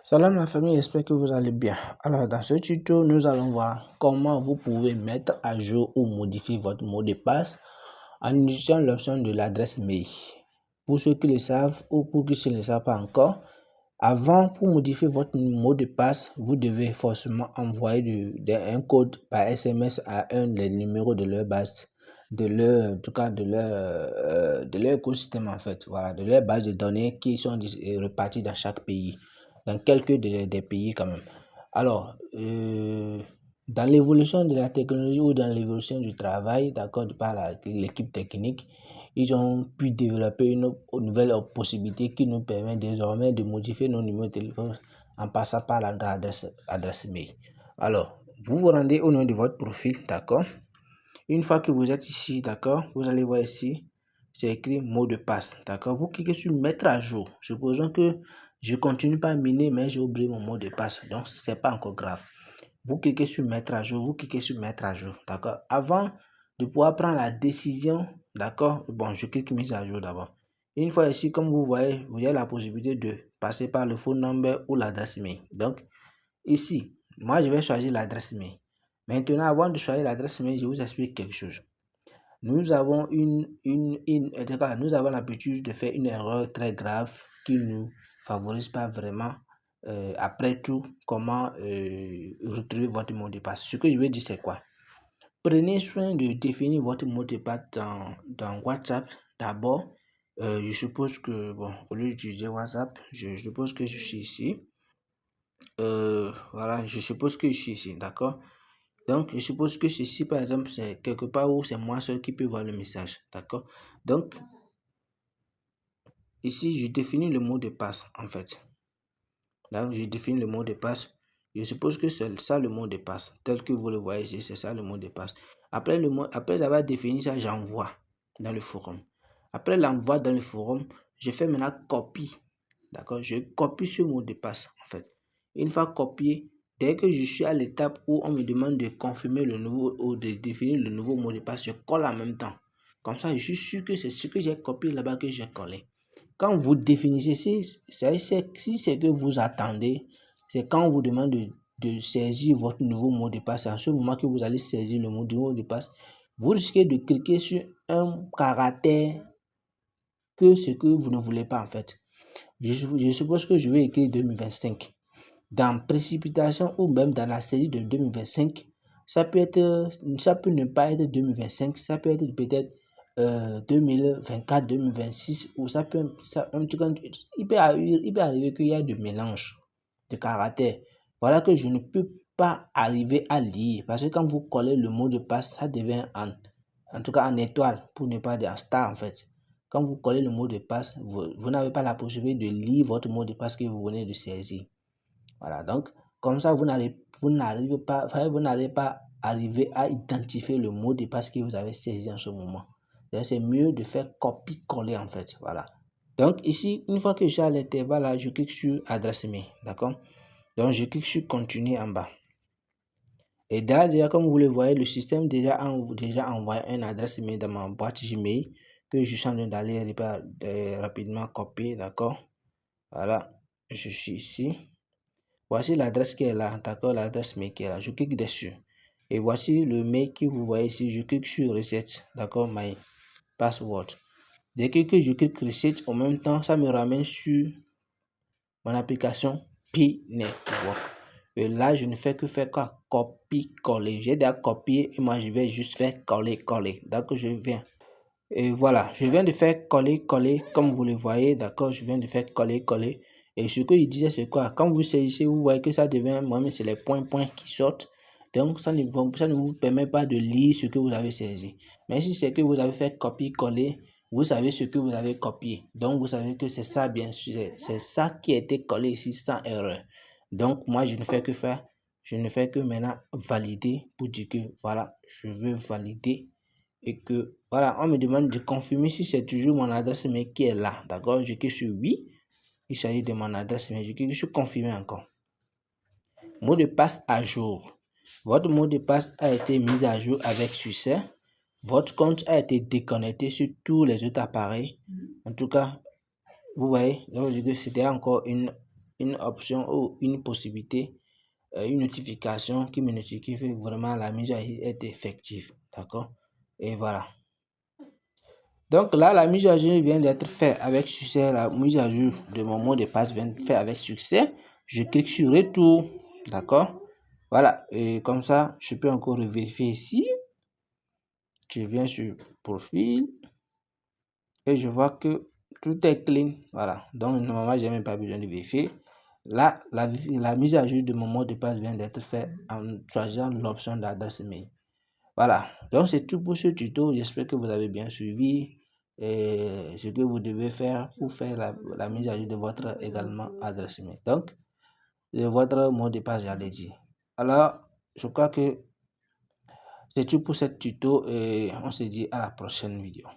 Salam la famille, j'espère que vous allez bien. Alors dans ce tuto, nous allons voir comment vous pouvez mettre à jour ou modifier votre mot de passe en utilisant l'option de l'adresse mail. Pour ceux qui le savent ou pour ceux qui ne le savent pas encore, pour modifier votre mot de passe, vous devez forcément envoyer un code par SMS à un des numéros de leur base, de leur écosystème en fait, voilà, de leur base de données qui sont reparties dans chaque pays, dans quelques des pays quand même. Alors, dans l'évolution de la technologie ou dans l'évolution du travail, d'accord, par l'équipe technique, ils ont pu développer une nouvelle possibilité qui nous permet désormais de modifier nos numéros de téléphone en passant par l'adresse mail. Alors, vous vous rendez au nom de votre profil, d'accord. Une fois que vous êtes ici, d'accord, vous allez voir ici, c'est écrit mot de passe, d'accord. Vous cliquez sur mettre à jour. Supposons que je continue pas à miner, mais j'ai oublié mon mot de passe, donc c'est pas encore grave. Vous cliquez sur mettre à jour, d'accord. Avant de pouvoir prendre la décision, d'accord, bon, je clique mise à jour d'abord. Une fois ici, comme vous voyez, vous avez la possibilité de passer par le phone number ou l'adresse mail. Donc, ici, moi, je vais choisir l'adresse mail. Maintenant, avant de choisir l'adresse mail, je vous explique quelque chose. Nous avons nous avons l'habitude de faire une erreur très grave qui ne nous favorise pas vraiment. Après tout, comment retrouver votre mot de passe. Ce que je veux dire, c'est quoi? Prenez soin de définir votre mot de passe dans WhatsApp d'abord. Je suppose que, bon, au lieu d'utiliser WhatsApp, je suppose que je suis ici. Voilà, je suppose que je suis ici, d'accord? Donc, je suppose que ceci, par exemple, c'est quelque part où c'est moi seul qui peut voir le message, d'accord? Donc, ici, je définis le mot de passe, en fait. Donc, je définis le mot de passe. Je suppose que c'est ça le mot de passe. Tel que vous le voyez ici, c'est ça le mot de passe. Après avoir défini ça, j'envoie dans le forum. Après l'envoi dans le forum, je fais maintenant copie. D'accord? Je copie ce mot de passe, en fait. Une fois copié, dès que je suis à l'étape où on me demande de confirmer le nouveau ou de définir le nouveau mot de passe, je colle en même temps. Comme ça, je suis sûr que c'est ce que j'ai copié là-bas que j'ai collé. Quand vous définissez, si c'est que vous attendez, c'est quand on vous demande de saisir votre nouveau mot de passe. En ce moment que vous allez saisir le mot de passe, vous risquez de cliquer sur un caractère que ce que vous ne voulez pas en fait. Je suppose que je vais écrire 2025. Dans précipitation ou même dans la série de 2025, ça peut ne pas être 2025, ça peut être peut-être 2024, 2026, ou il peut arriver qu'il y a de mélange de caractères. Voilà que je ne peux pas arriver à lire, parce que quand vous collez le mot de passe, ça devient en tout cas en étoile, pour ne pas dire en star en fait. Quand vous collez le mot de passe, vous n'avez pas la possibilité de lire votre mot de passe que vous venez de saisir. Voilà, donc comme ça, vous n'allez pas arriver à identifier le mot de passe que vous avez saisi en ce moment. C'est mieux de faire copier-coller en fait. Voilà. Donc ici, une fois que j'ai à l'intervalle là, je clique sur adresse mail. D'accord? Donc je clique sur continuer en bas. Et déjà, comme vous le voyez, le système déjà envoyé une adresse mail dans ma boîte Gmail que je suis en train d'aller rapidement copier. D'accord? Voilà. Je suis ici. Voici l'adresse qui est là, d'accord, l'adresse mail qui est là. Je clique dessus. Et voici le mail que vous voyez ici. Je clique sur Reset, d'accord, My Password. Dès que je clique Reset, en même temps, ça me ramène sur mon application P-Network. Et là, je ne fais que faire quoi? Copier-coller. J'ai déjà copié et moi, je vais juste faire coller-coller. Donc, je viens. Et voilà, je viens de faire coller-coller, comme vous le voyez, d'accord, je viens de faire coller-coller. Et ce qu'il disait, c'est quoi? Quand vous saisissez, vous voyez que ça devient, moi-même, c'est les points qui sortent. Donc, ça ne vous permet pas de lire ce que vous avez saisi. Mais si c'est que vous avez fait copier-coller, vous savez ce que vous avez copié. Donc, vous savez que c'est ça, bien sûr, c'est ça qui a été collé ici sans erreur. Donc, moi, je ne fais que maintenant valider pour dire que, voilà, je veux valider. Et que, voilà, on me demande de confirmer si c'est toujours mon adresse mail qui est là. D'accord? Je clique sur oui. Il s'agit de mon adresse mail. Je clique sur confirmer encore. Mot de passe à jour. Votre mot de passe a été mis à jour avec succès. Votre compte a été déconnecté sur tous les autres appareils. En tout cas, vous voyez, donc c'était encore une une option ou une possibilité, une notification qui me notifie que vraiment la mise à jour est effective. D'accord? Et voilà. Donc là, la mise à jour vient d'être faite avec succès. La mise à jour de mon mot de passe vient d'être faite avec succès. Je clique sur retour. D'accord? Voilà. Et comme ça, je peux encore vérifier ici. Je viens sur profil. Et je vois que tout est clean. Voilà. Donc normalement, je n'ai même pas besoin de vérifier. Là, la mise à jour de mon mot de passe vient d'être faite en choisissant l'option d'adresse mail. Voilà, donc c'est tout pour ce tuto. J'espère que vous avez bien suivi ce que vous devez faire pour faire la mise à jour de votre également adresse mail. Donc, de votre mot de passe, j'allais dire. Alors, je crois que c'est tout pour ce tuto et on se dit à la prochaine vidéo.